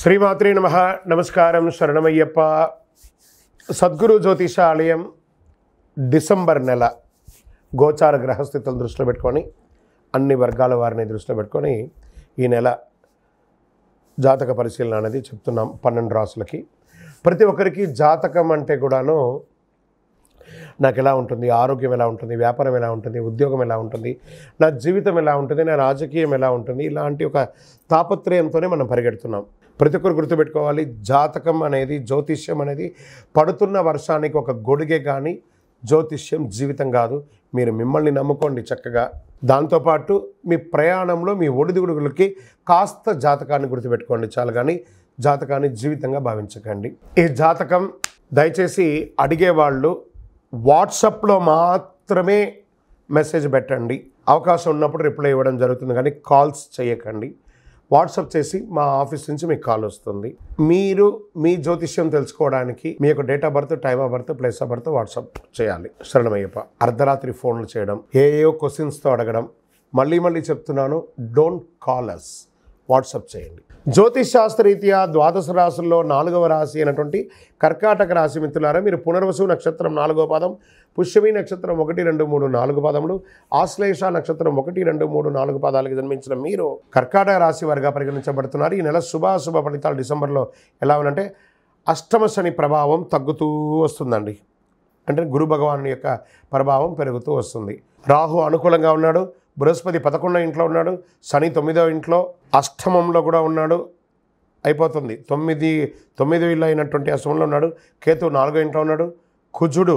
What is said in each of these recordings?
శ్రీమాత్రే నమః. నమస్కారం. శరణమయ్యప్ప. సద్గురు జ్యోతిషాలయం డిసెంబర్ నెల గోచార గ్రహస్థితులను దృష్టిలో పెట్టుకొని అన్ని వర్గాల వారిని దృష్టిలో పెట్టుకొని ఈ నెల జాతక పరిశీలన అనేది చెప్తున్నాం 12 రాసులకి. ప్రతి ఒక్కరికి జాతకం అంటే కూడాను నాకు ఎలా ఉంటుంది, ఆరోగ్యం ఎలా ఉంటుంది, వ్యాపారం ఎలా ఉంటుంది, ఉద్యోగం ఎలా ఉంటుంది, నా జీవితం ఎలా ఉంటుంది, నా రాజకీయం ఎలా ఉంటుంది, ఇలాంటి ఒక తాపత్రయంతోనే మనం పరిగెడుతున్నాం. ప్రతి ఒక్కరు గుర్తుపెట్టుకోవాలి, జాతకం అనేది, జ్యోతిష్యం అనేది పడుతున్న వర్షానికి ఒక గొడుగే కానీ జ్యోతిష్యం జీవితం కాదు. మీరు మిమ్మల్ని నమ్ముకోండి చక్కగా. దాంతోపాటు మీ ప్రయాణంలో మీ ఒడిదుడుగులకి కాస్త జాతకాన్ని గుర్తుపెట్టుకోండి చాలు, కానీ జాతకాన్ని జీవితంగా భావించకండి. ఈ జాతకం దయచేసి అడిగేవాళ్ళు వాట్సాప్లో మాత్రమే మెసేజ్ పెట్టండి. అవకాశం ఉన్నప్పుడు రిప్లై ఇవ్వడం జరుగుతుంది, కానీ కాల్స్ చేయకండి. వాట్సాప్ చేసి మా ఆఫీస్ నుంచి మీకు కాల్ వస్తుంది. మీరు మీ జ్యోతిష్యం తెలుసుకోవడానికి మీ యొక్క date of birth, time of birth, place of birth WhatsApp చేయాలి. శరణమయ్యప్ప. అర్ధరాత్రి ఫోన్లు చేయడం, ఏయో క్వశ్చన్స్తో అడగడం, మళ్ళీ చెప్తున్నాను, డోంట్ కాల్ అస్, వాట్సాప్ చేయండి. జ్యోతిష్ శాస్త్రరీత్యా ద్వాదశ రాశుల్లో 4వ రాశి అయినటువంటి కర్కాటక రాశి మిత్రులారా, మీరు పునర్వసు నక్షత్రం 4వ పాదం, పుష్యమి నక్షత్రం 1, 2, 3, 4 పాదములు, ఆశ్లేష నక్షత్రం 1, 2, 3, 4 పాదాలకు జన్మించిన మీరు కర్కాటక రాశి వారిగా పరిగణించబడుతున్నారు. ఈ నెల శుభాశుభ ఫలితాలు డిసెంబర్లో ఎలా ఉందంటే, అష్టమ శని ప్రభావం తగ్గుతూ వస్తుందండి. అంటే గురు భగవాను యొక్క ప్రభావం పెరుగుతూ వస్తుంది. రాహు అనుకూలంగా ఉన్నాడు, బృహస్పతి 11వ ఇంట్లో ఉన్నాడు, శని 9వ ఇంట్లో, అష్టమంలో కూడా ఉన్నాడు. అయిపోతుంది 9 ఇళ్ళు అయినటువంటి అష్టమంలో ఉన్నాడు. కేతు 4వ ఇంట్లో ఉన్నాడు. కుజుడు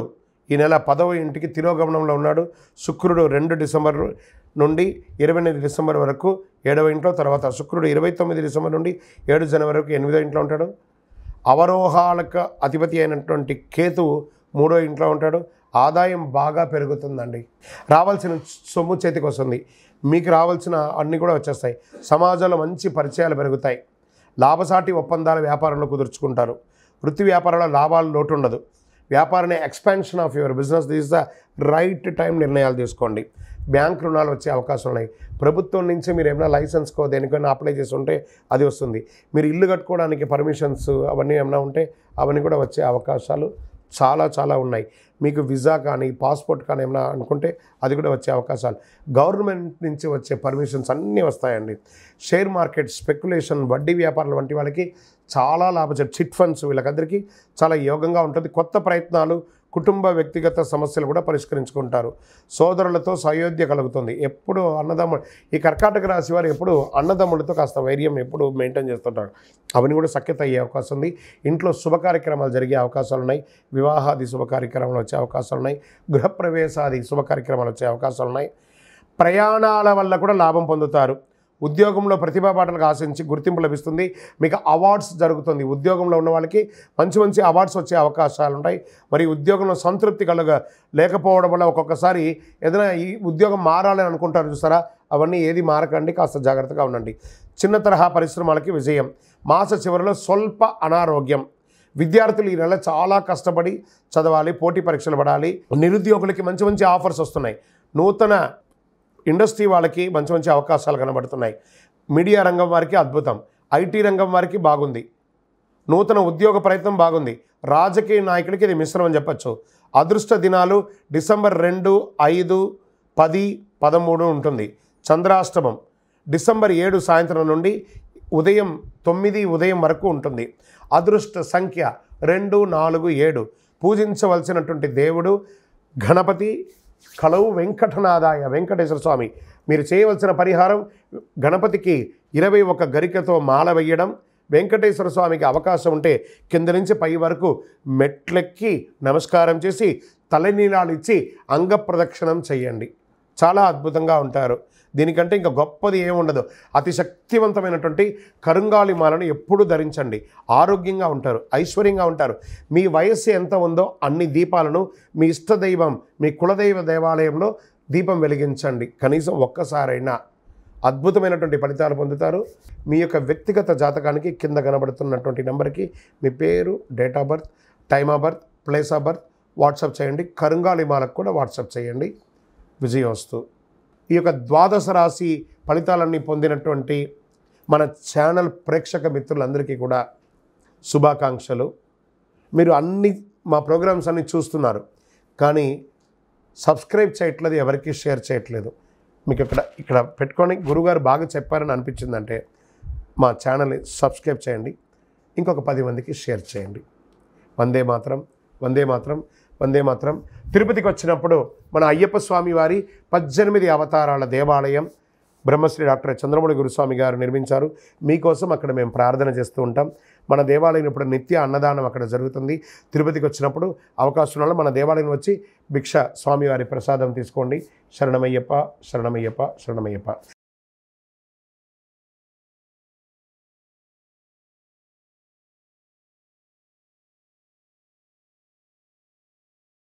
ఈ నెల 10వ ఇంటికి తిరోగమనంలో ఉన్నాడు. శుక్రుడు 2 డిసెంబర్ నుండి 28 డిసెంబర్ వరకు 7వ ఇంట్లో, తర్వాత శుక్రుడు 29 డిసెంబర్ నుండి 7 జనవరి వరకు 8వ ఇంట్లో ఉంటాడు. అవరోహాలకు అధిపతి అయినటువంటి కేతువు 3వ ఇంట్లో ఉంటాడు. ఆదాయం బాగా పెరుగుతుందండి. రావాల్సిన సొమ్ము చేతికి వస్తుంది. మీకు రావాల్సిన అన్నీ కూడా వచ్చేస్తాయి. సమాజంలో మంచి పరిచయాలు పెరుగుతాయి. లాభసాటి ఒప్పందాల వ్యాపారంలో కుదుర్చుకుంటారు. వృత్తి వ్యాపారంలో లాభాలు లోటు ఉండదు. వ్యాపారాన్ని expansion of your business, this is the right time నిర్ణయాలు తీసుకోండి. బ్యాంక్ రుణాలు వచ్చే అవకాశం ఉన్నాయి. ప్రభుత్వం నుంచి మీరు ఏమైనా లైసెన్స్కో దేనికైనా అప్లై చేసి ఉంటే అది వస్తుంది. మీరు ఇల్లు కట్టుకోవడానికి పర్మిషన్స్ అవన్నీ ఏమైనా ఉంటే అవన్నీ కూడా వచ్చే అవకాశాలు చాలా ఉన్నాయి. మీకు వీసా కానీ పాస్పోర్ట్ కానీ ఏమైనా అనుకుంటే అది కూడా వచ్చే అవకాశాలు, గవర్నమెంట్ నుంచి వచ్చే పర్మిషన్స్ అన్నీ వస్తాయండి. షేర్ మార్కెట్, స్పెక్యులేషన్, వడ్డీ వ్యాపారాలు వంటి వాళ్ళకి చాలా లాభం. చిట్ ఫండ్స్ వీళ్ళకందరికీ చాలా యోగంగా ఉంటుంది. కొత్త ప్రయత్నాలు, కుటుంబ వ్యక్తిగత సమస్యలు కూడా పరిష్కరించుకుంటారు. సోదరులతో సయోధ్య కలుగుతుంది. ఎప్పుడు అన్నదమ్ముడు, ఈ కర్కాటక రాశి వారు ఎప్పుడు అన్నదమ్ములతో కాస్త వైర్యం ఎప్పుడు మెయింటైన్ చేస్తుంటారు. అవన్నీ కూడా సఖ్యత అయ్యే అవకాశం ఉంది. ఇంట్లో శుభ కార్యక్రమాలు జరిగే అవకాశాలు ఉన్నాయి. వివాహాది శుభ కార్యక్రమాలు వచ్చే అవకాశాలు ఉన్నాయి. గృహప్రవేశాది శుభ కార్యక్రమాలు వచ్చే అవకాశాలు ఉన్నాయి. ప్రయాణాల వల్ల కూడా లాభం పొందుతారు. ఉద్యోగంలో ప్రతిభా పాటలకు ఆశించి గుర్తింపు లభిస్తుంది. మీకు అవార్డ్స్ జరుగుతుంది. ఉద్యోగంలో ఉన్న వాళ్ళకి మంచి అవార్డ్స్ వచ్చే అవకాశాలు ఉంటాయి. మరి ఉద్యోగంలో సంతృప్తి లేకపోవడం వల్ల ఒక్కొక్కసారి ఏదైనా ఈ ఉద్యోగం మారాలని అనుకుంటారు చూసారా, అవన్నీ ఏది మారకండి, కాస్త జాగ్రత్తగా ఉండండి. చిన్న తరహా పరిశ్రమలకి విజయం. మాస చివరిలో స్వల్ప అనారోగ్యం. విద్యార్థులు ఈ నెల చాలా కష్టపడి చదవాలి, పోటీ పరీక్షలు పడాలి. నిరుద్యోగులకి మంచి ఆఫర్స్ వస్తున్నాయి. నూతన ఇండస్ట్రీ వాళ్ళకి మంచి అవకాశాలు కనబడుతున్నాయి. మీడియా రంగం వారికి అద్భుతం. ఐటీ రంగం వారికి బాగుంది. నూతన ఉద్యోగ ప్రయత్నం బాగుంది. రాజకీయ నాయకుడికి ఇది మిశ్రమం చెప్పచ్చు. అదృష్ట దినాలు డిసెంబర్ 2, 5, 10, 13 ఉంటుంది. చంద్రాష్టమం డిసెంబర్ 7 సాయంత్రం నుండి ఉదయం 9 ఉదయం వరకు ఉంటుంది. అదృష్ట సంఖ్య 2, 4, 7. పూజించవలసినటువంటి దేవుడు గణపతి, కలవు వెంకటనాథాయ, వెంకటేశ్వర స్వామి. మీరు చేయవలసిన పరిహారం, గణపతికి 21 గరికతో మాల వేయడం. వెంకటేశ్వర స్వామికి అవకాశం ఉంటే కింద నుంచి పై వరకు మెట్లెక్కి నమస్కారం చేసి తలనీలాలు ఇచ్చి అంగ ప్రదక్షిణం చేయండి. చాలా అద్భుతంగా ఉంటారు. దీనికంటే ఇంకా గొప్పది ఏముండదు. అతి శక్తివంతమైనటువంటి కరుంగాలి మాలను ఎప్పుడూ ధరించండి. ఆరోగ్యంగా ఉంటారు, ఐశ్వర్యంగా ఉంటారు. మీ వయస్సు ఎంత ఉందో అన్ని దీపాలను మీ ఇష్టదైవం, మీ కులదైవ దేవాలయంలో దీపం వెలిగించండి. కనీసం ఒక్కసారైనా అద్భుతమైనటువంటి ఫలితాలు పొందుతారు. మీ యొక్క వ్యక్తిగత జాతకానికి కింద కనబడుతున్నటువంటి నెంబర్కి మీ పేరు, date of birth, time of birth, place of birth WhatsApp చేయండి. కరుంగాలి మాలకు కూడా వాట్సాప్ చేయండి. విజయోస్తు. ఈ యొక్క ద్వాదశ రాశి ఫలితాలన్నీ పొందినటువంటి మన ఛానల్ ప్రేక్షక మిత్రులందరికీ కూడా శుభాకాంక్షలు. మీరు మా ప్రోగ్రామ్స్ అన్నీ చూస్తున్నారు, కానీ సబ్స్క్రైబ్ చేయట్లేదు, ఎవరికి షేర్ చేయట్లేదు. మీకు ఇక్కడ పెట్టుకొని గురుగారు బాగా చెప్పారని అనిపించిందంటే మా ఛానల్ని సబ్స్క్రైబ్ చేయండి, ఇంకొక 10 మందికి షేర్ చేయండి. వందే మాత్రం, వందే మాత్రం, వందే మాత్రం. తిరుపతికి వచ్చినప్పుడు మన అయ్యప్ప స్వామి వారి 18 అవతారాల దేవాలయం బ్రహ్మశ్రీ డాక్టర్ చంద్రమౌళి గురుస్వామి గారు నిర్మించారు. మీకోసం అక్కడ మేము ప్రార్థన చేస్తూ ఉంటాం. మన దేవాలయం ఇప్పుడు నిత్య అన్నదానం అక్కడ జరుగుతుంది. తిరుపతికి వచ్చినప్పుడు అవకాశం వల్ల మన దేవాలయం వచ్చి భిక్ష స్వామివారి ప్రసాదం తీసుకోండి. శరణమయ్యప్ప, శరణమయ్యప్ప, శరణమయ్యప్ప.